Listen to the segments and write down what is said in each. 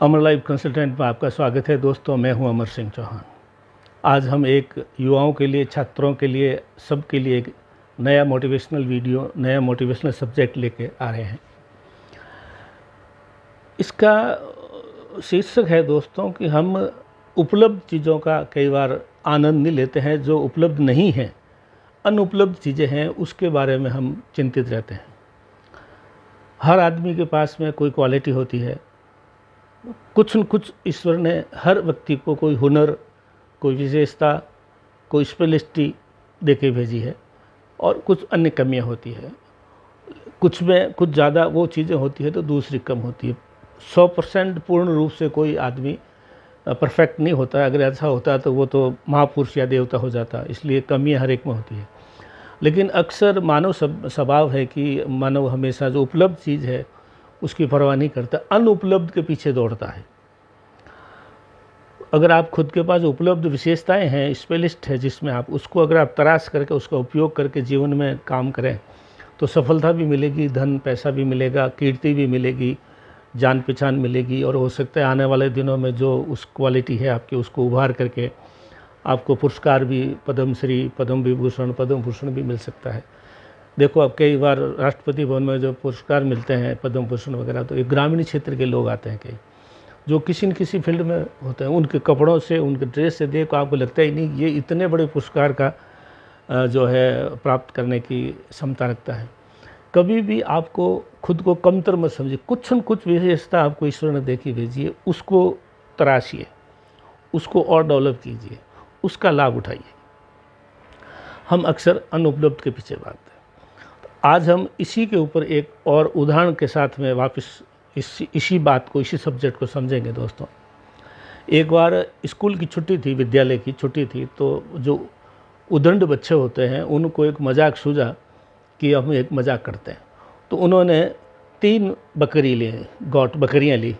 अमर life consultant में आपका स्वागत है दोस्तों। मैं हूं अमर सिंह चौहान। आज हम एक युवाओं के लिए, छात्रों के लिए, सबके लिए एक नया मोटिवेशनल वीडियो, नया मोटिवेशनल सब्जेक्ट लेके आ रहे हैं। इसका शीर्षक है दोस्तों कि हम उपलब्ध चीज़ों का कई बार आनंद नहीं लेते हैं। जो उपलब्ध नहीं हैं, अनुपलब्ध चीज़ें हैं, उसके बारे में हम चिंतित रहते हैं। हर आदमी के पास में कोई क्वालिटी होती है, कुछ न कुछ ईश्वर ने हर व्यक्ति को कोई हुनर, कोई विशेषता, कोई स्पेशलिटी दे के भेजी है और कुछ अन्य कमियां होती है। कुछ में कुछ ज़्यादा वो चीज़ें होती है तो दूसरी कम होती है। 100% पूर्ण रूप से कोई आदमी परफेक्ट नहीं होता है। अगर ऐसा होता तो वो तो महापुरुष या देवता हो जाता। इसलिए कमियां हर एक में होती है। लेकिन अक्सर मानव स्वभाव है कि मानव हमेशा जो उपलब्ध चीज़ है उसकी परवाह नहीं करता, अनुपलब्ध के पीछे दौड़ता है। अगर आप खुद के पास उपलब्ध विशेषताएं हैं, स्पेशलिस्ट है, जिसमें आप उसको अगर आप तराश करके उसका उपयोग करके जीवन में काम करें तो सफलता भी मिलेगी, धन पैसा भी मिलेगा, कीर्ति भी मिलेगी, जान पहचान मिलेगी। और हो सकता है आने वाले दिनों में जो उस क्वालिटी है आपकी, उसको उभार करके आपको पुरस्कार भी, पद्मश्री, पद्म विभूषण, पद्म भूषण भी मिल सकता है। देखो, अब कई बार राष्ट्रपति भवन में जो पुरस्कार मिलते हैं, पद्म भूषण वगैरह, तो एक ग्रामीण क्षेत्र के लोग आते हैं कई, जो किसी न किसी फील्ड में होते हैं। उनके कपड़ों से, उनके ड्रेस से देखो आपको लगता ही नहीं ये इतने बड़े पुरस्कार का जो है प्राप्त करने की क्षमता रखता है। कभी भी आपको खुद को कमतर मत समझिए। कुछ न कुछ विशेषता आपको ईश्वर ने देखी भेजिए, उसको तराशिए, उसको और डेवलप कीजिए, उसका लाभ उठाइए। हम अक्सर अनुपलब्ध के पीछे भागते हैं। आज हम इसी के ऊपर एक और उदाहरण के साथ में वापस इसी बात को, इसी सब्जेक्ट को समझेंगे दोस्तों। एक बार स्कूल की छुट्टी थी, विद्यालय की छुट्टी थी, तो जो उदंड बच्चे होते हैं उनको एक मजाक सूझा कि हम एक मजाक करते हैं। तो उन्होंने 3 बकरी लिए, गौट बकरियां ली।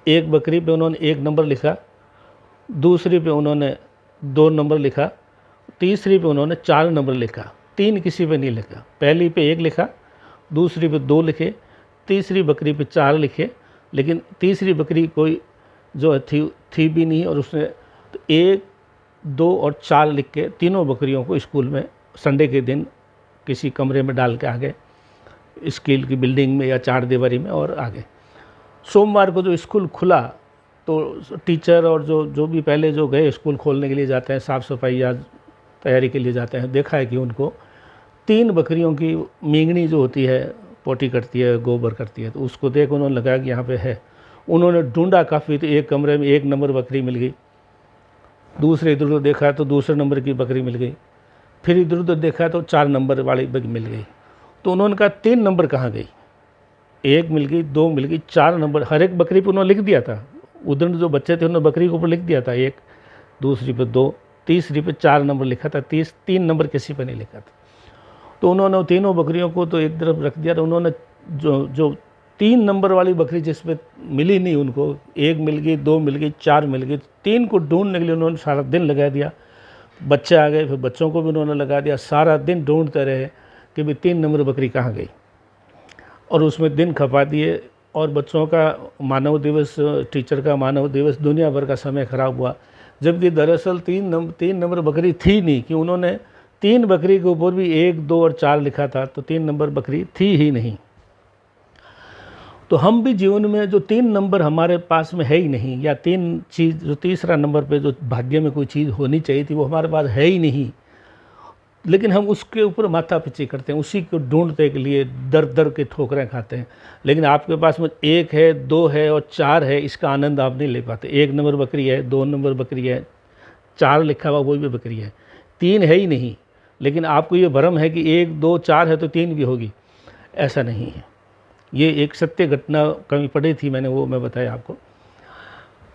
एक बकरी पे उन्होंने 1 नंबर लिखा, दूसरी पे उन्होंने 2 नंबर लिखा, तीसरी पे उन्होंने 4 नंबर लिखा। 3 किसी पे नहीं लिखा। पहली पे 1 लिखा, दूसरी पे 2 लिखे, तीसरी बकरी पे 4 लिखे। लेकिन तीसरी बकरी कोई जो थी भी नहीं, और उसने तो 1, 2 और 4 लिख के तीनों बकरियों को स्कूल में संडे के दिन किसी कमरे में डाल के आ गए, स्कूल की बिल्डिंग में या 4 दीवारी में, और आ गए। सोमवार को जो स्कूल खुला तो टीचर और जो भी पहले जो गए स्कूल खोलने के लिए जाते हैं, साफ़ सफाई या तैयारी के लिए जाते हैं, देखा है कि उनको 3 बकरियों की मींगनी जो होती है, पोटी करती है, गोबर करती है, तो उसको देख उन्होंने लगाया कि यहाँ पे है। उन्होंने ढूंढा काफ़ी, तो एक कमरे में 1 नंबर बकरी मिल गई। दूसरे इधर उधर देखा तो दूसरे नंबर की बकरी मिल गई। फिर इधर उधर देखा तो 4 नंबर वाली बकरी मिल गई। तो उन्होंने कहा 3 नंबर कहाँ गई? 1 मिल गई, 2 मिल गई, 4 नंबर हर एक बकरी पर उन्होंने लिख दिया था। उधर जो बच्चे थे उन्होंने बकरी के ऊपर लिख दिया था 1, दूसरी पे 2, तीसरी पे 4 नंबर लिखा था, 3 नंबर किसी पे नहीं लिखा था। तो उन्होंने तीनों बकरियों को तो एक तरफ रख दिया। तो उन्होंने जो 3 नंबर वाली बकरी जिसमें मिली नहीं उनको, 1 मिल गई, 2 मिल गई, 4 मिल गई, 3 को ढूंढने के लिए उन्होंने सारा दिन लगा दिया। बच्चे आ गए, फिर बच्चों को भी उन्होंने लगा दिया। सारा दिन ढूंढते रहे कि भाई 3 नंबर बकरी कहाँ गई, और उसमें दिन खपा दिए। और बच्चों का मानव दिवस, टीचर का मानव दिवस, दुनिया भर का समय खराब हुआ। जबकि दरअसल 3 नंबर बकरी थी नहीं, कि उन्होंने 3 बकरी के ऊपर भी 1, 2 और 4 लिखा था, तो 3 नंबर बकरी थी ही नहीं। तो हम भी जीवन में जो 3 नंबर हमारे पास में है ही नहीं, या 3 चीज़, जो तीसरा नंबर पे जो भाग्य में कोई चीज़ होनी चाहिए थी वो हमारे पास है ही नहीं, लेकिन हम उसके ऊपर माथा पीछी करते हैं, उसी को ढूंढने के लिए दर दर के ठोकरें खाते हैं। लेकिन आपके पास में 1 है, 2 है और 4 है, इसका आनंद आप नहीं ले पाते। 1 नंबर बकरी है, 2 नंबर बकरी है, 4 लिखा हुआ वो भी बकरी है, 3 है ही नहीं। लेकिन आपको ये भ्रम है कि 1, 2, 4 है तो 3 भी होगी। ऐसा नहीं है। ये एक सत्य घटना कहीं पढ़ी थी मैंने, वो मैं बताया आपको।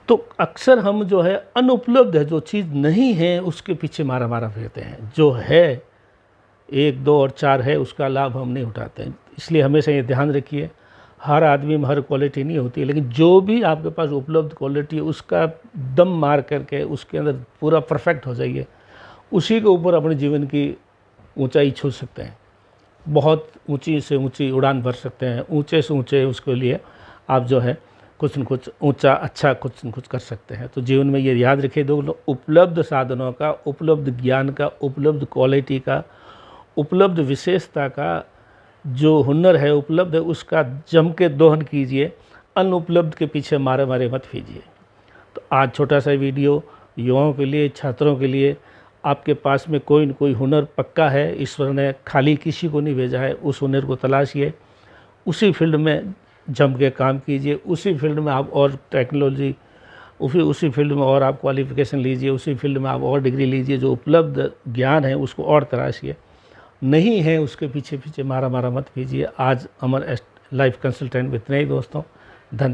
तो अक्सर हम जो है अनुपलब्ध है, जो चीज़ नहीं है उसके पीछे मारा फिरते हैं। जो है 1, 2 और 4 है, उसका लाभ हम नहीं उठाते हैं। इसलिए हमेशा ये ध्यान रखिए, हर आदमी में हर क्वालिटी नहीं होती है, लेकिन जो भी आपके पास उपलब्ध क्वालिटी है उसका दम मार करके उसके अंदर पूरा परफेक्ट हो जाइए। उसी के ऊपर अपने जीवन की ऊंचाई छू सकते हैं, बहुत ऊंची से ऊंची उड़ान भर सकते हैं, ऊंचे से ऊंचे उसके लिए आप जो है कुछ न कुछ ऊंचा अच्छा कुछ न कुछ कर सकते हैं। तो जीवन में ये याद रखिए दोस्तों, उपलब्ध साधनों का, उपलब्ध ज्ञान का, उपलब्ध क्वालिटी का, उपलब्ध विशेषता का जो हुनर है उपलब्ध है, उसका जम के दोहन कीजिए, अनुपलब्ध के पीछे मारे मारे मत कीजिए। तो आज छोटा सा वीडियो युवाओं के लिए, छात्रों के लिए, आपके पास में कोई न कोई हुनर पक्का है, ईश्वर ने खाली किसी को नहीं भेजा है, उस हुनर को तलाशिए, उसी फील्ड में जम के काम कीजिए, उसी फील्ड में आप और टेक्नोलॉजी, उसी फील्ड में और आप क्वालिफिकेशन लीजिए, उसी फील्ड में आप और डिग्री लीजिए, जो उपलब्ध ज्ञान है उसको और तराशिए, नहीं है उसके पीछे पीछे मारा मारा मत कीजिए। आज अमर लाइफ कंसल्टेंट में इतना ही दोस्तों, धन्यवाद।